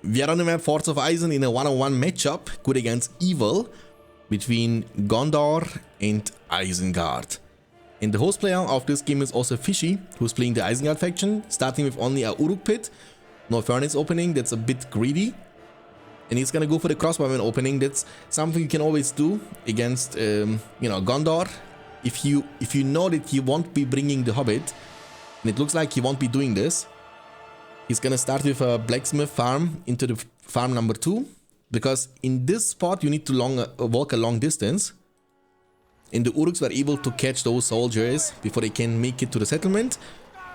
We are on the map Forts of Isen in a one-on-one matchup, good against evil, between Gondor and Isengard. And the host player of this game is also Fishy, who's playing the Isengard faction, starting with only a Uruk pit, no furnace opening, that's a bit greedy. And he's gonna go for the crossbowman opening. That's something you can always do against, Gondor. If you know that he won't be bringing the Hobbit, and it looks like he won't be doing this, he's gonna start with a blacksmith farm into the farm number 2, because in this spot you need to walk a long distance, and the Uruks were able to catch those soldiers before they can make it to the settlement,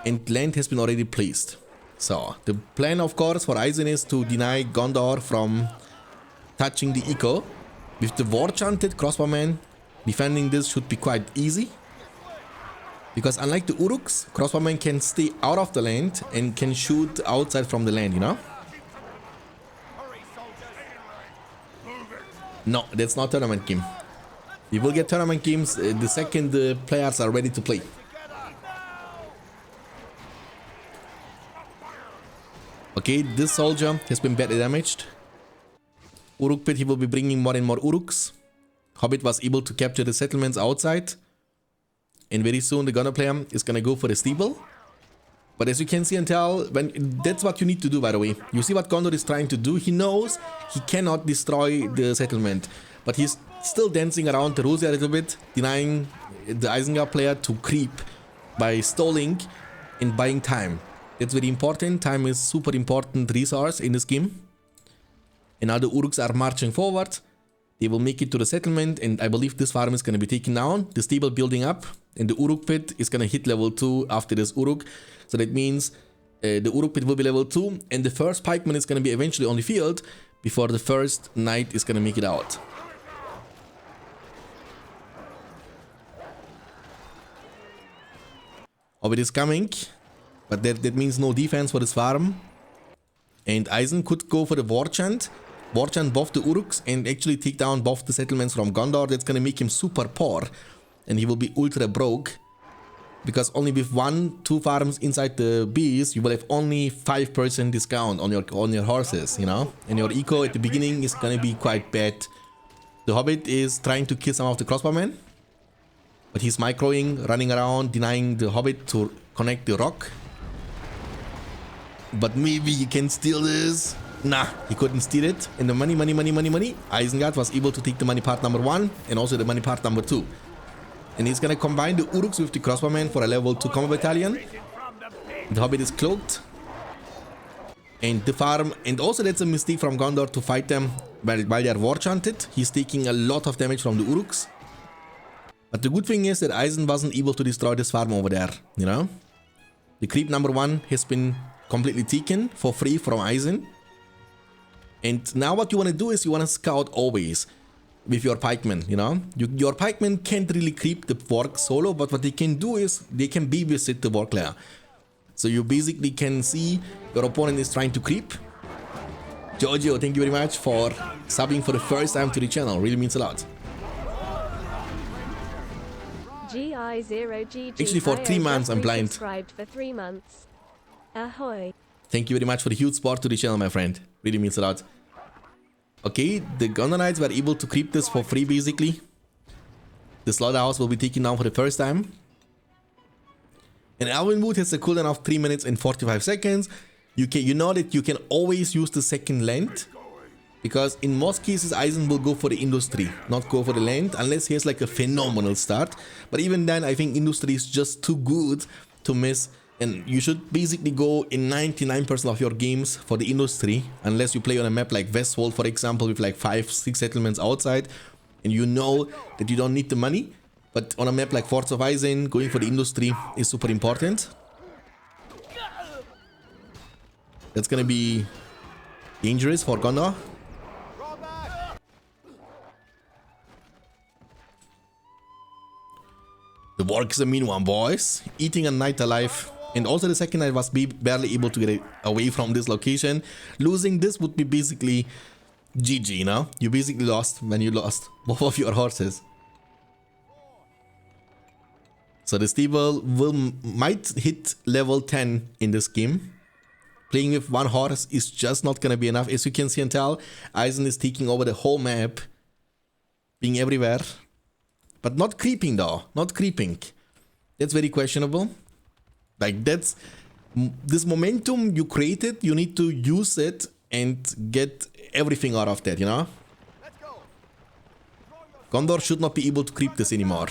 and land has been already placed. So the plan, of course, for Isen is to deny Gondor from touching the eco. With the war-chanted crossbowman, defending this should be quite easy, because unlike the Uruks, crossbowmen can stay out of the land and can shoot outside from the land, you know? No, that's not tournament game. You will get tournament games the second the players are ready to play. Okay, this soldier has been badly damaged. Uruk pit, he will be bringing more and more Uruks. Hobbit was able to capture the settlements outside. And very soon the Gondor player is gonna go for the steeple. But as you can see and tell, that's what you need to do, by the way. You see what Gondor is trying to do? He knows he cannot destroy the settlement, but he's still dancing around the rosy a little bit, denying the Isengard player to creep by stalling and buying time. That's very important. Time is super important resource in this game. And now the Uruks are marching forward. They will make it to the settlement, and I believe this farm is going to be taken down. The stable building up, and the Uruk pit is going to hit level 2 after this Uruk. So that means the Uruk pit will be level 2, and the first pikeman is going to be eventually on the field before the first knight is going to make it out. Hobbit is coming, but that means no defense for this farm. And Isen could go for the war chant both the Uruks and actually take down both the settlements from Gondor. That's gonna make him super poor, and he will be ultra broke, because only with 1-2 farms inside the bees you will have only 5% discount on your horses, you know, and your eco at the beginning is gonna be quite bad. The Hobbit is trying to kill some of the crossbowmen, but he's microing, running around, denying the Hobbit to connect the rock. But maybe he can steal this. Nah, he couldn't steal it. And the money. Isengard was able to take the money part number 1 and also the money part number 2. And he's gonna combine the Uruks with the crossbowmen for a level 2 combat battalion. The Hobbit is cloaked. And the farm, and also that's a mistake from Gondor to fight them while they are war chanted. He's taking a lot of damage from the Uruks. But the good thing is that Isen wasn't able to destroy this farm over there, you know. The creep number 1 has been completely taken for free from Isen. And now what you want to do is you want to scout always with your pikemen, you know. Your pikemen can't really creep the work solo, but what they can do is they can babysit the work layer. So you basically can see your opponent is trying to creep. Giorgio, thank you very much for subbing for the first time to the channel. Really means a lot. Actually, for 3 months I'm blind. Subscribed for 3 months. Ahoy. Thank you very much for the huge support to the channel, my friend. Really means a lot. Okay, the Gondor Knights were able to creep this for free, basically. The slaughterhouse will be taken down for the first time. And Alvinwood has a cooldown of 3 minutes and 45 seconds. You know that you can always use the second land, because in most cases Isen will go for the industry, not go for the land, unless he has like a phenomenal start. But even then, I think industry is just too good to miss. And you should basically go in 99% of your games for the industry, unless you play on a map like Westwold, for example, with like 5-6 settlements outside, and you know that you don't need the money. But on a map like Forts of Isen, going for the industry is super important. That's gonna be dangerous for Gondor. The work is a mean one, boys. Eating a knight alive. And also the second knight was barely able to get away from this location. Losing this would be basically GG, you know? You basically lost when you lost both of your horses. So the stable might hit level 10 in this game. Playing with one horse is just not gonna be enough. As you can see and tell, Eisen is taking over the whole map, being everywhere, but not creeping though, not creeping. That's very questionable. Like this momentum you created, you need to use it and get everything out of that, you know? Gondor should not be able to creep this anymore.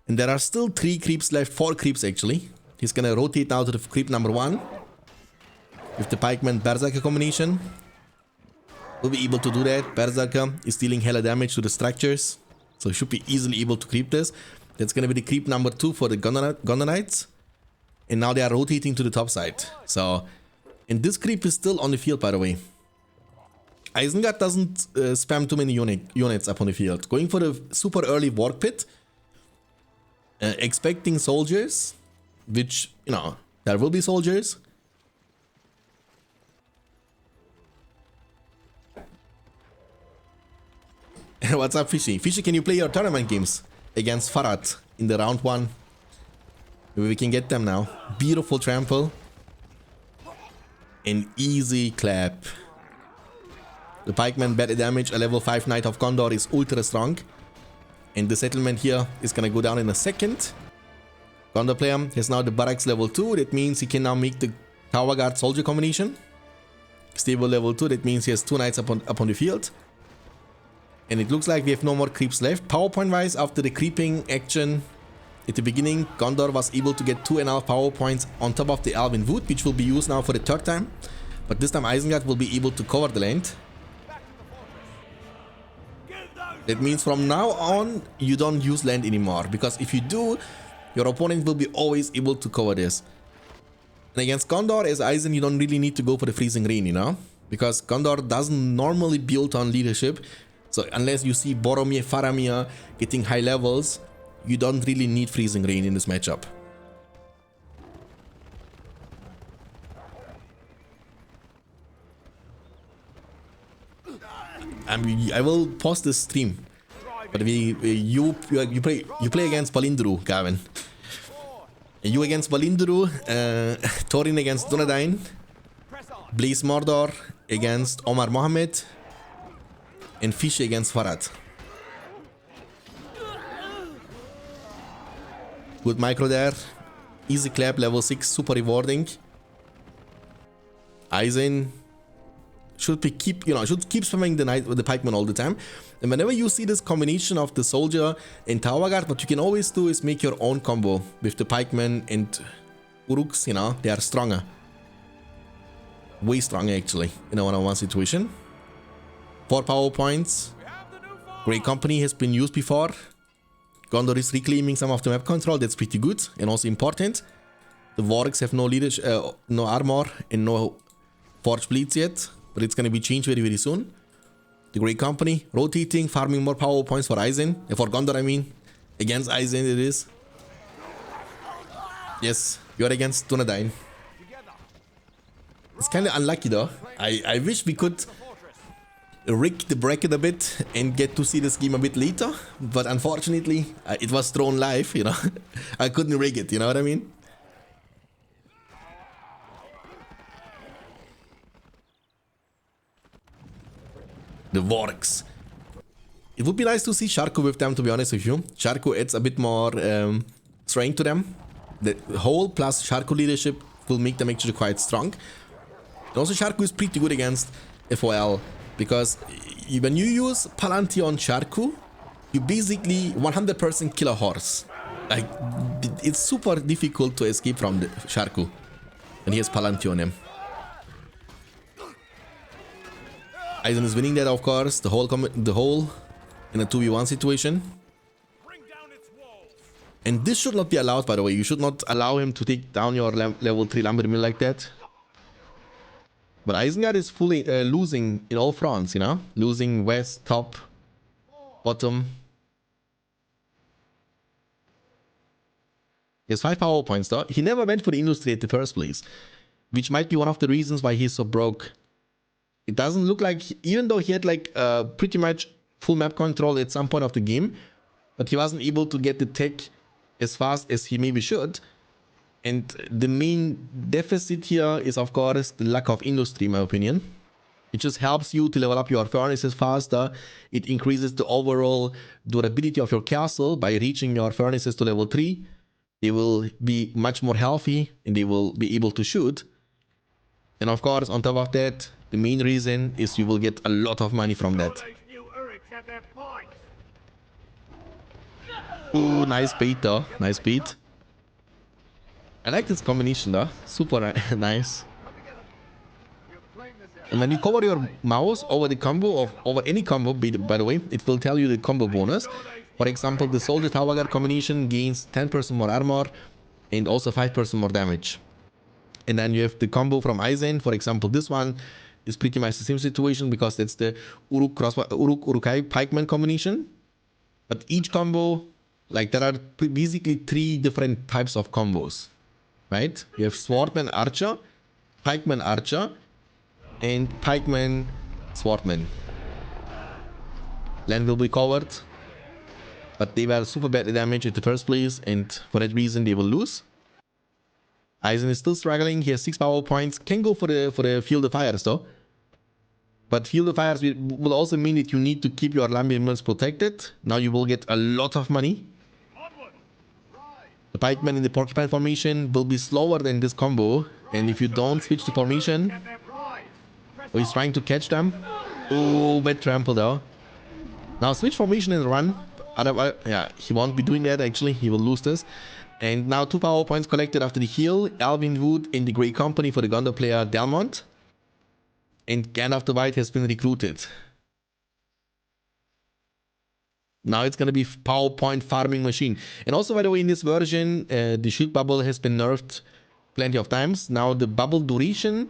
And there are still 3 creeps left, 4 creeps actually. He's gonna rotate now to the creep number 1. With the pikeman berserker combination. Will be able to do that. Berserker is dealing hella damage to the structures. So he should be easily able to creep this. That's gonna be the creep number 2 for the Gondorites. And now they are rotating to the top side. So, and this creep is still on the field by the way. Isengard doesn't spam too many units up on the field. Going for the super early work pit. Expecting soldiers. Which, you know, there will be soldiers. What's up, Fishy? Fishy, can you play your tournament games against Farad in the round 1? Maybe we can get them now. Beautiful trample. An easy clap. The pikeman better damage. A level 5 Knight of Gondor is ultra strong. And the settlement here is gonna go down in a second. Gondor player has now the barracks level 2. That means he can now make the tower guard soldier combination. Stable level 2. That means he has 2 knights up on the field. And it looks like we have no more creeps left. PowerPoint wise, after the creeping action at the beginning, Gondor was able to get 2.5 power points on top of the Elven Wood, which will be used now for the 3rd time. But this time Isengard will be able to cover the land. That means from now on, you don't use land anymore. Because if you do, your opponent will be always able to cover this. And against Gondor, as Eisen, you don't really need to go for the freezing rain, you know? Because Gondor doesn't normally build on leadership. So unless you see Boromir, Faramir getting high levels, you don't really need freezing rain in this matchup. I will pause this stream, but you play against Balindru, Gavin. You against Balindru, Thorin against Dunedain, Blaze Mordor against Omar Mohammed, and Fish against Farad. Good micro there. Easy clap, level 6, super rewarding. Eisen should keep spamming the knight with the pikeman all the time. And whenever you see this combination of the soldier and tower guard, what you can always do is make your own combo with the pikeman and Uruks, you know, they are stronger. Way stronger actually in a one-on-one situation. 4 power points. Great company has been used before. Gondor is reclaiming some of the map control. That's pretty good and also important. The Wargs have no leadership, no armor and no forge bleeds yet, but it's gonna be changed very, very soon. The Great Company rotating, farming more power points for Eisen, for Gondor I mean. Against Eisen it is. Yes, you're against Dunedain. It's kind of unlucky though. I wish we could rig the bracket a bit and get to see this game a bit later, but unfortunately it was thrown live, you know. I couldn't rig it, you know what I mean? The Wargs. It would be nice to see Sharku with them, to be honest with you. Sharku adds a bit more strength to them. The whole plus Sharku leadership will make them actually quite strong. And also Sharku is pretty good against FOL, because when you use Palantir on Sharku, you basically 100% kill a horse. Like, it's super difficult to escape from the Sharku when he has Palantir on him. Eisen is winning that, of course, the whole in a 2v1 situation. And this should not be allowed, by the way. You should not allow him to take down your level 3 lumber mill like that. But Isengard is fully losing in all fronts, you know? Losing west, top, bottom. He has 5 power points though. He never went for the industry at the first place, which might be one of the reasons why he's so broke. It doesn't look like, even though he had like pretty much full map control at some point of the game, but he wasn't able to get the tech as fast as he maybe should. And the main deficit here is, of course, the lack of industry, in my opinion. It just helps you to level up your furnaces faster. It increases the overall durability of your castle by reaching your furnaces to level 3. They will be much more healthy and they will be able to shoot. And of course, on top of that, the main reason is you will get a lot of money from that. Ooh, nice bait though. Nice bait. I like this combination though. Super nice. And when you cover your mouse over the combo or over any combo, by the way, it will tell you the combo bonus. For example, the Soldier Tower Guard combination gains 10% more armor and also 5% more damage. And then you have the combo from Aizen. For example, this one is pretty much the same situation because that's the Uruk-Urukai Pikeman combination. But each combo, like there are basically 3 different types of combos, right? You have Swordman Archer, Pikeman Archer, and Pikeman Swordman. Land will be covered, but they were super badly damaged in the first place, and for that reason they will lose. Aizen is still struggling. He has 6 power points. Can go for the Field of Fires though. But Field of Fires will also mean that you need to keep your Lambian mills protected. Now you will get a lot of money. The Pikeman in the Porcupine formation will be slower than this combo. And if you don't switch the formation, or he's trying to catch them. Oh, bad trample though. Now switch formation and run. Otherwise, yeah, he won't be doing that actually. He will lose this. And now 2 power points collected after the heal. Alvin Wood in the Grey Company for the Gondor player Delmont. And Gandalf the White has been recruited. Now it's going to be power point farming machine. And also, by the way, in this version, the shield bubble has been nerfed plenty of times. Now the bubble duration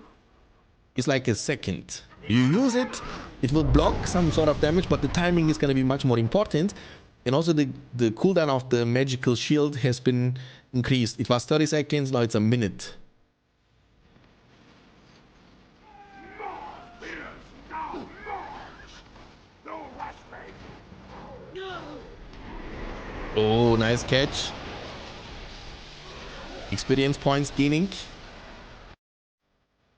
is like a second. You use it, it will block some sort of damage, but the timing is going to be much more important. And also the cooldown of the magical shield has been increased. It was 30 seconds, now it's a minute. Oh, nice catch. Experience points gaining.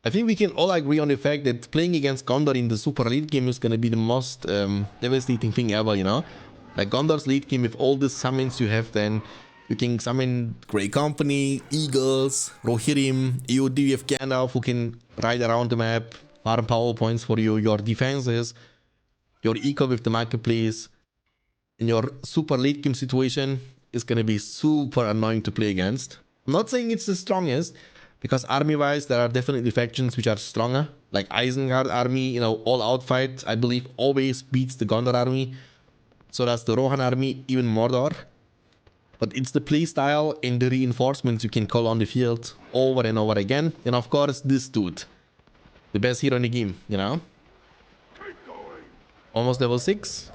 I think we can all agree on the fact that playing against Gondor in the super late game is going to be the most devastating thing ever, you know? Like Gondor's late game, with all the summons you have, then you can summon Grey Company, Eagles, Rohirrim, AOD with Gandalf who can ride around the map, farm power points for you, your defenses, your eco with the marketplace. In your super late game situation is going to be super annoying to play against. I'm not saying it's the strongest, because army-wise there are definitely factions which are stronger. Like Isengard army, you know, all out fight, I believe, always beats the Gondor army. So does the Rohan army, even Mordor. But it's the playstyle and the reinforcements you can call on the field over and over again. And of course, this dude. The best hero in the game, you know? Almost level 6.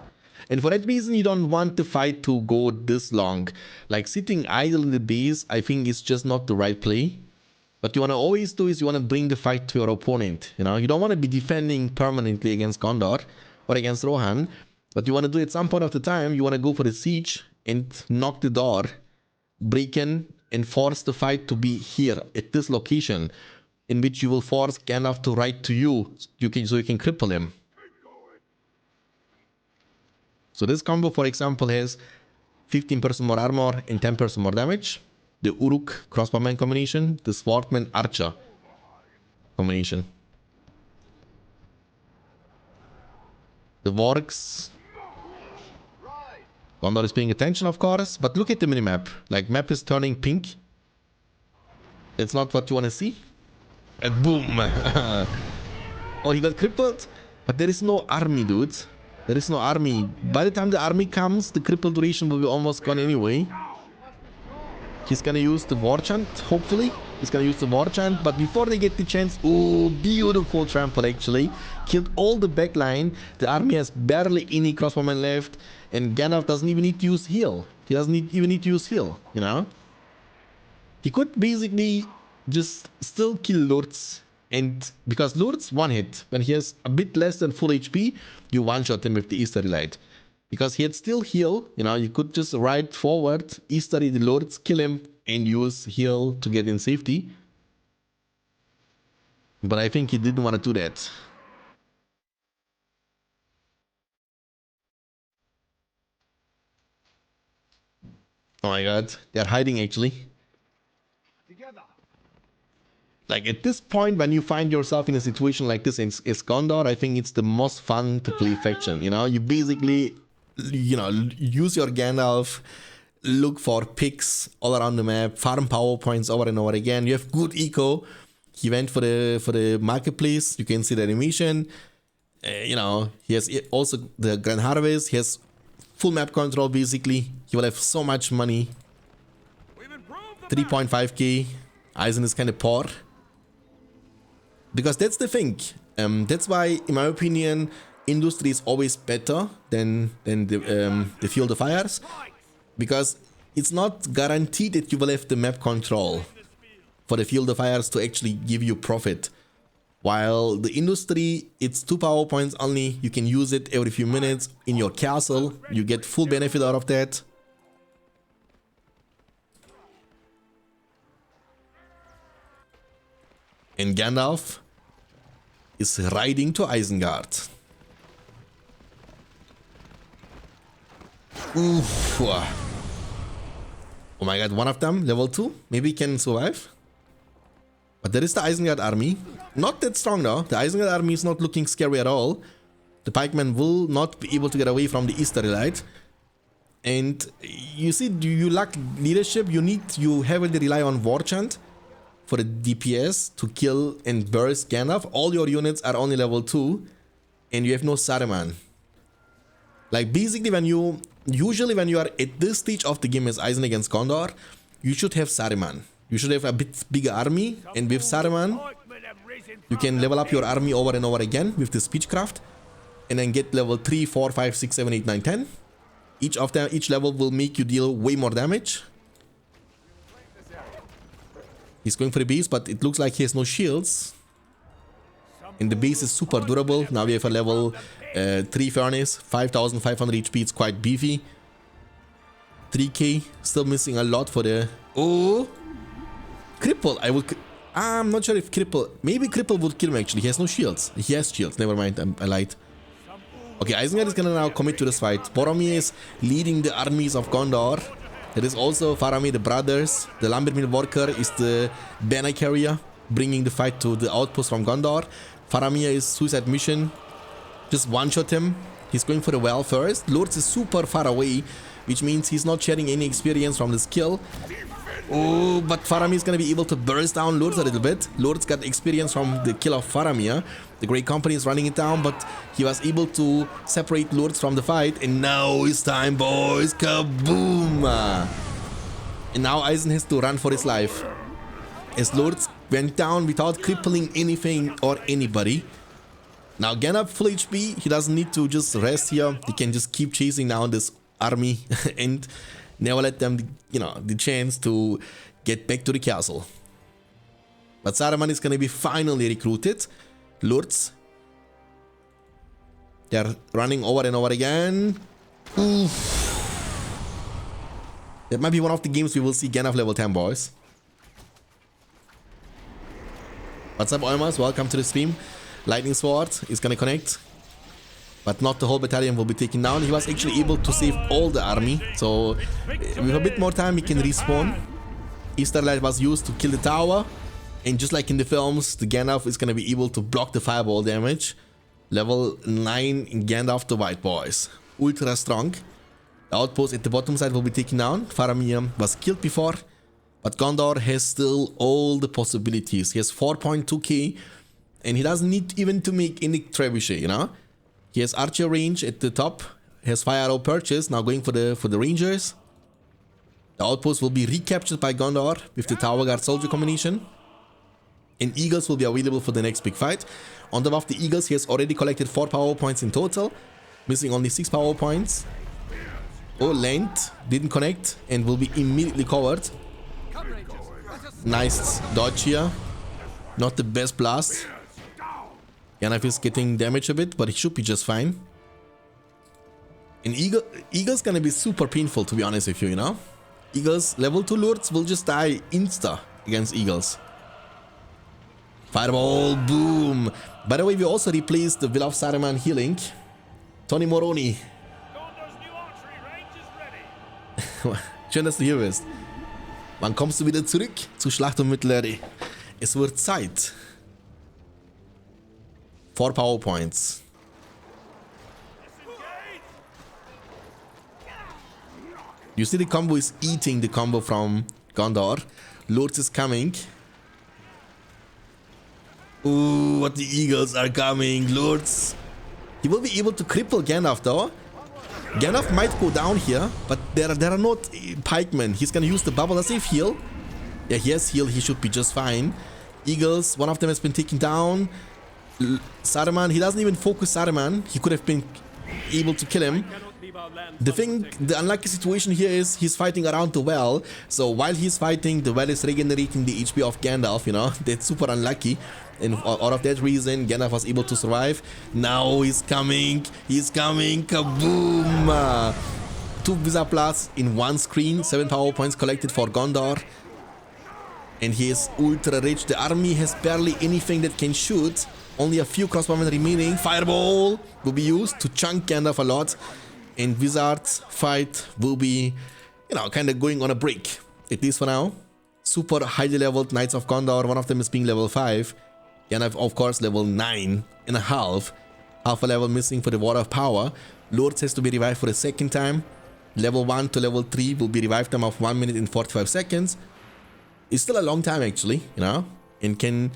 And for that reason, you don't want the fight to go this long. Like sitting idle in the base, I think is just not the right play. What you want to always do is you want to bring the fight to your opponent. You know, you don't want to be defending permanently against Gondor or against Rohan. What you want to do at some point of the time, you want to go for the siege and knock the door, break in, and force the fight to be here at this location, in which you will force Gandalf to ride to you, so you can cripple him. So this combo, for example, has 15% more armor and 10% more damage. The Uruk crossbowman combination, the Swordman Archer combination. The Vorks. Gondor is paying attention, of course, but look at the minimap. Like, map is turning pink. That's not what you want to see. And boom! Oh, he got crippled? But there is no army, dude. There is no army. By the time the army comes, the cripple duration will be almost gone anyway. He's gonna use the war chant, hopefully. He's gonna use the war chant, but before they get the chance, oh, beautiful trample actually. Killed all the backline. The army has barely any crossbowmen left, and Gandalf doesn't even need to use heal. He doesn't even need to use heal, you know? He could basically just still kill Lurtz, and because Lurtz one hit, when he has a bit less than full HP, you one-shot him with the Easterly Light. Because he had still heal, you know, you could just ride forward, Easterly the Lurtz, kill him, and use heal to get in safety. But I think he didn't want to do that. Oh my god, they're hiding actually. Like at this point, when you find yourself in a situation like this in Gondor, I think it's the most fun to play faction. You know, you basically, you know, use your Gandalf, look for picks all around the map, farm power points over and over again. You have good eco. He went for the marketplace. You can see the animation. You know, he has also the Grand Harvest. He has full map control basically. He will have so much money. 3.5k. Eisen is kind of poor. Because that's the thing. That's why, in my opinion, industry is always better than the Field of Fires. Because it's not guaranteed that you will have the map control for the Field of Fires to actually give you profit. While the industry, it's 2 power points only. You can use it every few minutes in your castle. You get full benefit out of that. And Gandalf is riding to Isengard. Oof. Oh my god, one of them, level 2, maybe can survive. But there is the Isengard army. Not that strong though. The Isengard army is not looking scary at all. The pikemen will not be able to get away from the Easterlight. And you see, you lack leadership. You heavily rely on War Chant for the DPS to kill and burst Gandalf. All your units are only level 2 and you have no Saruman. Like basically usually when you are at this stage of the game as Eisen against Gondor, you should have Saruman. You should have a bit bigger army, and with Saruman you can level up your army over and over again with the Speechcraft and then get level 3, 4, 5, 6, 7, 8, 9, 10. Each level will make you deal way more damage. He's going for the base, but it looks like he has no shields. And the base is super durable. Now we have a level 3 furnace, 5500 HP. It's quite beefy. 3k, still missing a lot for the... Oh! Cripple, I'm not sure if Cripple... Maybe Cripple would kill him actually. He has no shields. He has shields, never mind, I lied. Okay, Isengard is gonna now commit to this fight. Boromir is leading the armies of Gondor. There is also Faramir, the brothers. The Lumbermill worker is the banner carrier, bringing the fight to the outpost from Gondor. Faramir is suicide mission. Just one-shot him. He's going for the well first. Lords is super far away, which means he's not sharing any experience from this kill. Oh, but Faramir is going to be able to burst down Lords a little bit. Lords got experience from the kill of Faramir. The Great Company is running it down, but he was able to separate Lords from the fight. And now it's time, boys. Kaboom! And now Eisen has to run for his life, as Lords went down without crippling anything or anybody. Now Gandalf full HP. He doesn't need to just rest here. He can just keep chasing down this army and never let them, you know, the chance to get back to the castle. But Saruman is going to be finally recruited. Lords, they're running over and over again. Oof. That might be one of the games we will see Gandalf level 10, boys. What's up, Olmas? Welcome to the stream. Lightning Sword is going to connect, but not the whole battalion will be taken down. He was actually able to save all the army, so with a bit more time he can respawn. Easterlight was used to kill the tower, and just like in the films, the Gandalf is going to be able to block the fireball damage. Level 9 in Gandalf the White, boys. Ultra strong. The outpost at the bottom side will be taken down. Faramir was killed before, but Gondor has still all the possibilities. He has 4.2k, and he doesn't need even to make any trebuchet, you know. He has archer range at the top. He has fire arrow purchase. Now going for the rangers. The outpost will be recaptured by Gondor with the tower guard soldier combination. And eagles will be available for the next big fight. On top of the eagles, he has already collected 4 power points in total, missing only 6 power points. Oh, land didn't connect and will be immediately covered. Nice dodge here. Not the best blast. Gandalf is getting damaged a bit, but he should be just fine. And eagle's gonna be super painful, to be honest with you, you know. Eagles level 2 lords will just die insta against Eagles. Fireball, boom. By the way, we also replaced the Will of Saruman healing. Tony Moroni. Gondor's new archery range is ready. Schön, dass du hier bist. Wann kommst du wieder zurück zu Schlacht um Mittelerde? Es wird Zeit. 4 PowerPoints. You see the combo is eating the combo from Gondor. Lords is coming. Ooh, what the Eagles are coming. Lords. He will be able to cripple Gandalf though. Gandalf might go down here, but there are not pikemen. He's gonna use the bubble as if heal. Yeah, he has heal. He should be just fine. Eagles, one of them has been taken down. Saruman, he doesn't even focus Saruman. He could have been able to kill him. The unlucky situation here is he's fighting around the well. So while he's fighting, the well is regenerating the HP of Gandalf, you know. That's super unlucky. And out of that reason, Gandalf was able to survive. Now he's coming. He's coming. Kaboom! 2 Visa Plus in one screen. 7 power points collected for Gondor. And he is ultra rich. The army has barely anything that can shoot. Only a few crossbowmen remaining. Fireball will be used to chunk Gandalf a lot. And Wizards fight will be, you know, kind of going on a break. At least for now. Super highly leveled Knights of Gondor. One of them is being level 5. Gandalf, of course, level 9.5. Half a level missing for the Water of Power. Lords has to be revived for a second time. Level 1 to level 3 will be revived time of 1 minute and 45 seconds. It's still a long time actually, you know, and can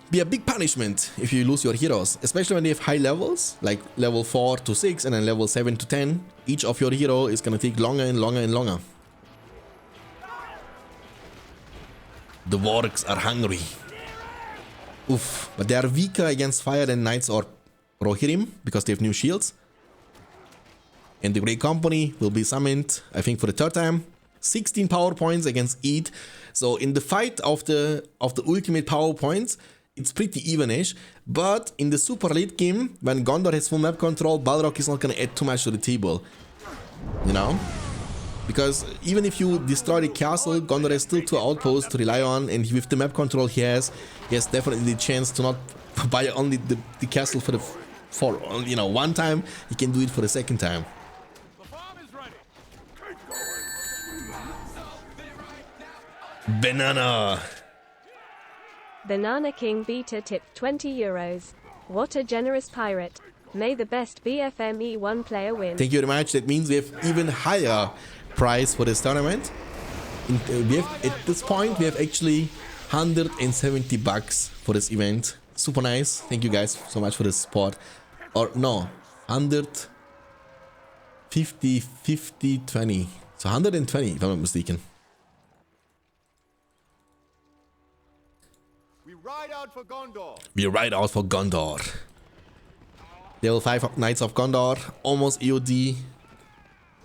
be a big punishment if you lose your heroes, especially when they have high levels, like level 4 to 6 and then level 7 to 10. Each of your hero is gonna take longer and longer and longer. The Wargs are hungry. Oof, but they are weaker against fire than Knights or Rohirrim because they have new shields. And the Grey Company will be summoned, I think, for the 3rd time. 16 power points against 8. So in the fight of the ultimate power points, it's pretty evenish. But in the super late game, when Gondor has full map control, Balrog is not gonna add too much to the table. You know? Because even if you destroy the castle, Gondor has still 2 outposts to rely on, and with the map control he has definitely the chance to not buy only the castle for you know, one time. He can do it for the second time. Banana. Banana King Beta tipped 20 euros. What a generous pirate. May the best BFME1 player win. Thank you very much. That means we have even higher prize for this tournament. At this point, we have actually 170 bucks for this event. Super nice. Thank you guys so much for the support. Or no, 150, 50, 20. So 120 if I'm not mistaken. Ride out for Gondor. We ride out for Gondor. Level 5 Knights of Gondor, almost EOD.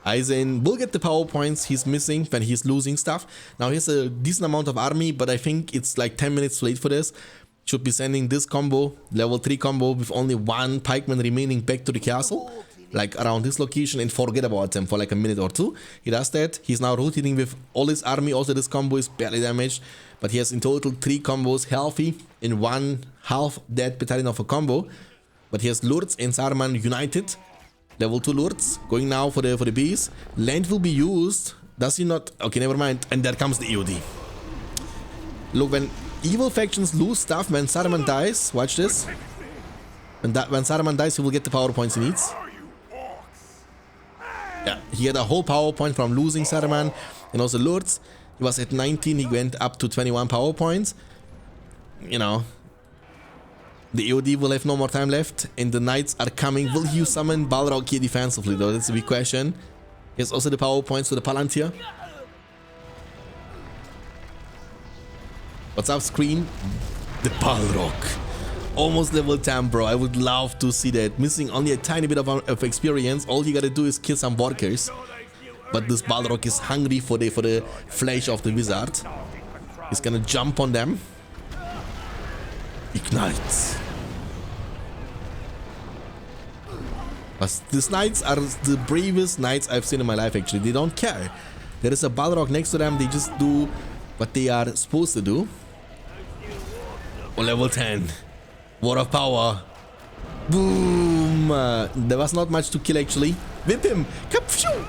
Aizen will get the power points he's missing when he's losing stuff. Now he has a decent amount of army, but I think it's like 10 minutes late for this. Should be sending this combo, level 3 combo, with only 1 pikeman remaining back to the castle. Like around this location, and forget about them for like a minute or 2. He does that. He's now rotating with all his army. Also this combo is barely damaged, but he has in total 3 combos healthy in 1 half dead battalion of a combo. But he has Lords and Saruman united. Level 2 Lords going now for the bees. Land will be used. Does he not? Okay, never mind. And there comes the EOD. Look, when evil factions lose stuff, when Saruman dies, watch this. When Saruman dies, he will get the power points he needs. Yeah, he had a whole power point from losing Saruman and also Lords. He was at 19, he went up to 21 power points. You know, the EOD will have no more time left, and the Knights are coming. Will he summon Balrog here defensively though? That's a big question. He has also the power points to the Palantir. What's up, screen? The Balrog. Almost level 10, bro. I would love to see that. Missing only a tiny bit of experience. All you gotta do is kill some workers. But this Balrog is hungry for the flesh of the wizard. He's gonna jump on them. Ignite. But these knights are the bravest knights I've seen in my life actually. They don't care. There is a Balrog next to them. They just do what they are supposed to do. Oh, level 10. War of power. Boom. There was not much to kill actually. Whip him. Kapshoo.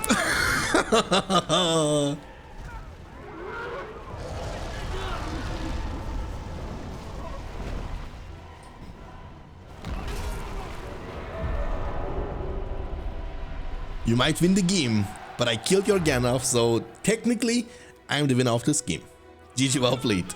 You might win the game, but I killed your Gandalf, so technically I'm the winner of this game. GG, well played.